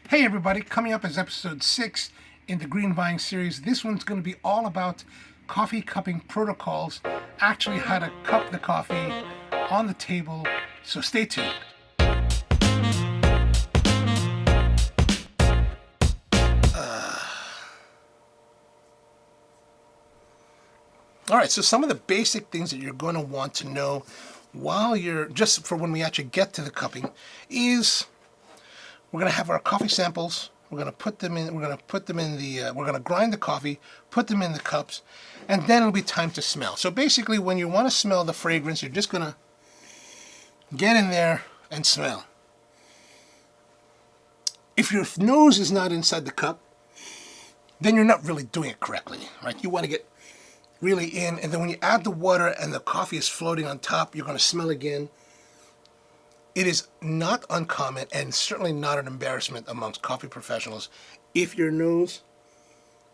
Hey everybody, coming up is episode 6 in the Green Buying series. This one's going to be all about coffee cupping protocols, actually how to cup the coffee on the table, so stay tuned. Alright, so some of the basic things that you're going to want to know while you're, just for when we actually get to the cupping, is we're going to have our coffee samples. We're going to put them in. We're going to grind the coffee, put them in the cups, and then it'll be time to smell. So basically, when you want to smell the fragrance, you're just going to get in there and smell. If your nose is not inside the cup, then you're not really doing it correctly, right? You want to get really in, and then when you add the water and the coffee is floating on top, you're going to smell again. It is not uncommon and certainly not an embarrassment amongst coffee professionals if your nose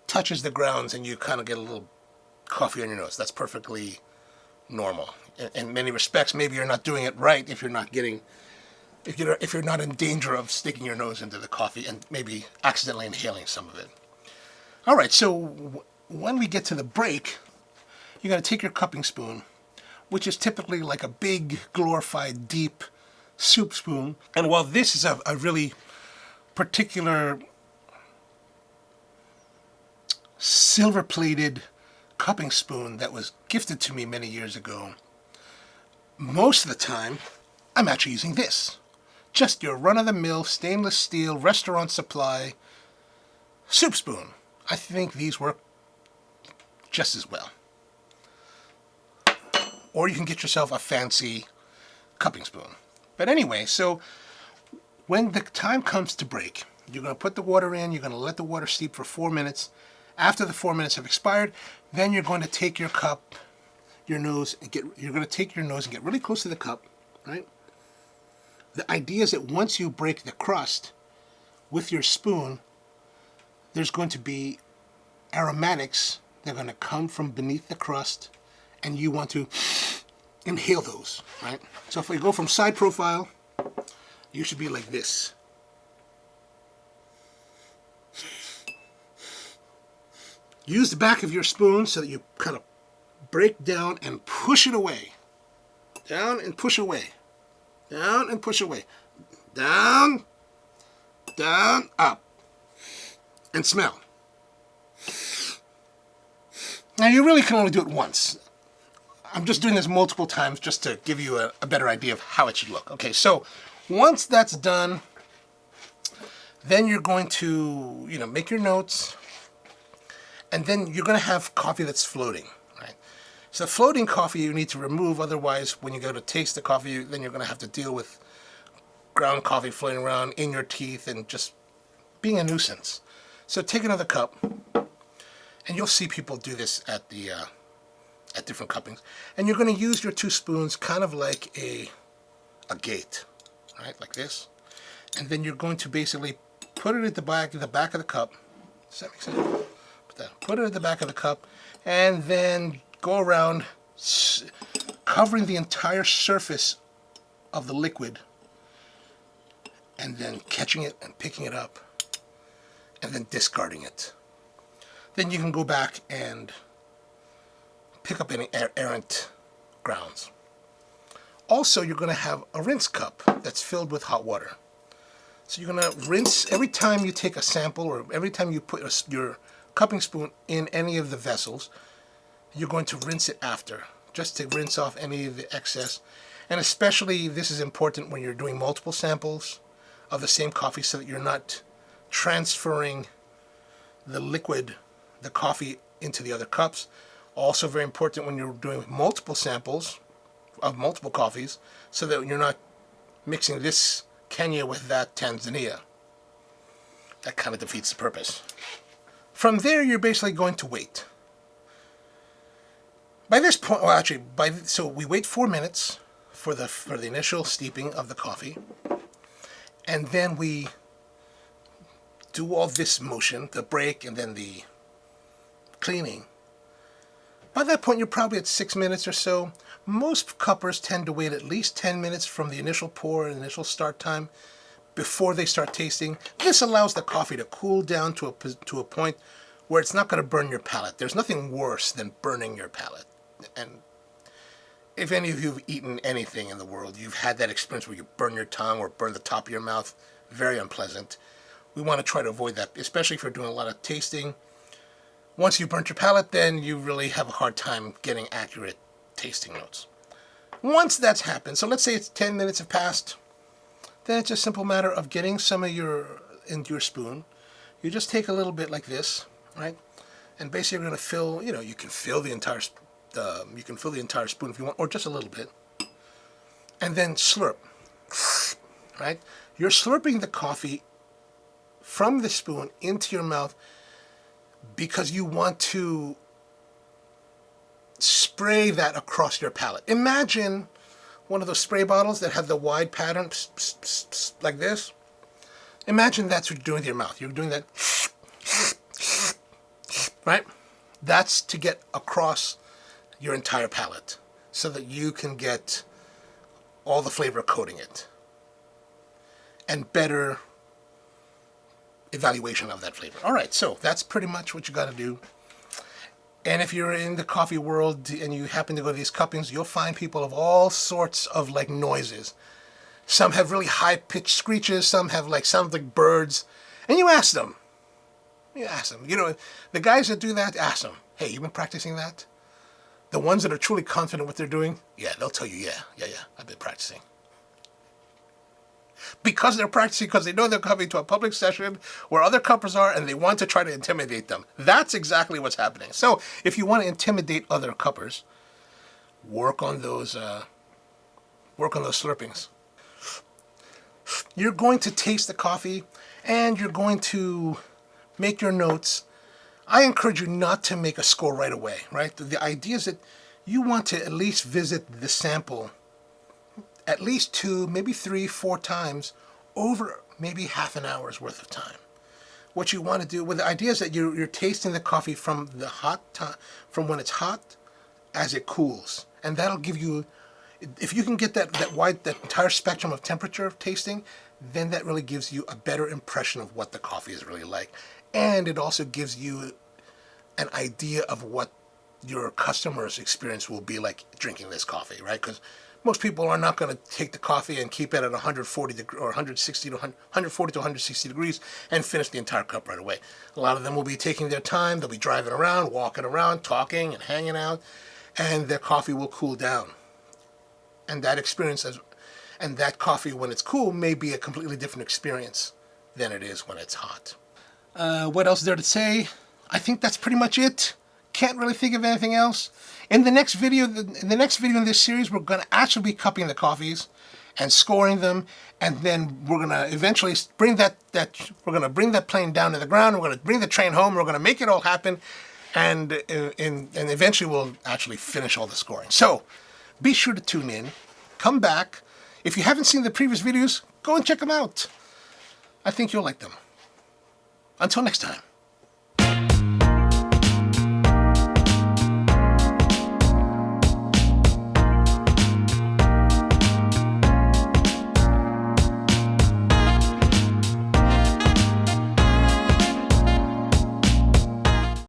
touches the grounds and you kind of get a little coffee on your nose. That's perfectly normal. In many respects, maybe you're not doing it right if you're not getting, if you're not in danger of sticking your nose into the coffee and maybe accidentally inhaling some of it. All right, so when we get to the break, you're going to take your cupping spoon, which is typically like a big, glorified, deep soup spoon. And while this is a really particular silver-plated cupping spoon that was gifted to me many years ago, most of the time, I'm actually using this. Just your run-of-the-mill stainless steel restaurant supply soup spoon. I think these work just as well. Or you can get yourself a fancy cupping spoon. But anyway, so when the time comes to break, you're going to put the water in, you're going to let the water steep for 4 minutes. After the 4 minutes have expired, then you're going to take your cup, your nose, and you're going to take your nose and get really close to the cup, right? The idea is that once you break the crust with your spoon, there's going to be aromatics that are going to come from beneath the crust, and you want to inhale those, right? So if we go from side profile, you should be like this. Use the back of your spoon so that you kind of break down and push it away. Down and push away. Down and push away. Down, down, up. And smell. Now you really can only do it once. I'm just doing this multiple times just to give you a better idea of how it should look. Okay, so once that's done, then you're going to, make your notes, and then you're going to have coffee that's floating, right? So floating coffee you need to remove, otherwise when you go to taste the coffee, then you're going to have to deal with ground coffee floating around in your teeth and just being a nuisance. So take another cup, and you'll see people do this at the at different cuppings, and you're going to use your two spoons kind of like a gate, right, like this, and then you're going to basically put it at the back of the cup. Does that make sense? Put it at the back of the cup, and then go around covering the entire surface of the liquid, and then catching it and picking it up, and then discarding it. Then you can go back and pick up any errant grounds. Also, you're going to have a rinse cup that's filled with hot water. So you're going to rinse every time you take a sample, or every time you put your cupping spoon in any of the vessels, you're going to rinse it after, just to rinse off any of the excess. And especially this is important when you're doing multiple samples of the same coffee, so that you're not transferring the liquid, the coffee, into the other cups. Also very important when you're doing multiple samples of multiple coffees, so that you're not mixing this Kenya with that Tanzania. That kind of defeats the purpose. From there, you're basically going to wait. By this point, well, actually, so we wait 4 minutes for the initial steeping of the coffee, and then we do all this motion, the break and then the cleaning. By that point, you're probably at 6 minutes or so. Most cuppers tend to wait at least 10 minutes from the initial pour and initial start time before they start tasting. This allows the coffee to cool down to a point where it's not going to burn your palate. There's nothing worse than burning your palate. And if any of you have eaten anything in the world, you've had that experience where you burn your tongue or burn the top of your mouth. Very unpleasant. We want to try to avoid that, especially if you're doing a lot of tasting. Once you've burnt your palate, then you really have a hard time getting accurate tasting notes. Once that's happened, so let's say it's 10 minutes have passed, then it's a simple matter of getting some of into your spoon. You just take a little bit like this, right? And basically you're going to fill, you can fill the entire spoon if you want, or just a little bit. And then slurp, right? You're slurping the coffee from the spoon into your mouth because you want to spray that across your palate. Imagine one of those spray bottles that have the wide pattern, like this. Imagine that's what you're doing with your mouth. You're doing that, right? That's to get across your entire palate so that you can get all the flavor coating it and better evaluation of that flavor. All right, so that's pretty much what you got to do. And if you're in the coffee world and you happen to go to these cuppings, you'll find people of all sorts of like noises. Some have really high-pitched screeches, some have sound like birds. And you ask them. The guys that do that, ask them, hey, you been practicing that? The ones that are truly confident what they're doing, yeah, they'll tell you, yeah, I've been practicing. Because they're practicing, because they know they're coming to a public session where other cuppers are and they want to try to intimidate them. That's exactly what's happening. So if you want to intimidate other cuppers, work on those slurpings. You're going to taste the coffee and you're going to make your notes. I encourage you not to make a score right away, right? The idea is that you want to at least visit the sample at least 2, maybe 3, 4 times over maybe half an hour's worth of time. What you want to do, the idea is that you're tasting the coffee from from when it's hot as it cools. And that'll give you, if you can get that entire spectrum of temperature of tasting, then that really gives you a better impression of what the coffee is really like. And it also gives you an idea of what your customer's experience will be like drinking this coffee, right? Because most people are not going to take the coffee and keep it at 140 or 140 to 160 degrees and finish the entire cup right away. A lot of them will be taking their time. They'll be driving around, walking around, talking and hanging out, and their coffee will cool down. And that experience, and that coffee when it's cool may be a completely different experience than it is when it's hot. What else is there to say? I think that's pretty much it. Can't really think of anything else. In the next video, in this series, we're going to actually be cupping the coffees and scoring them, and then we're going to eventually bring that plane down to the ground. We're going to bring the train home. We're going to make it all happen, and eventually we'll actually finish all the scoring. So be sure to tune in. Come back. If you haven't seen the previous videos, go and check them out. I think you'll like them. Until next time.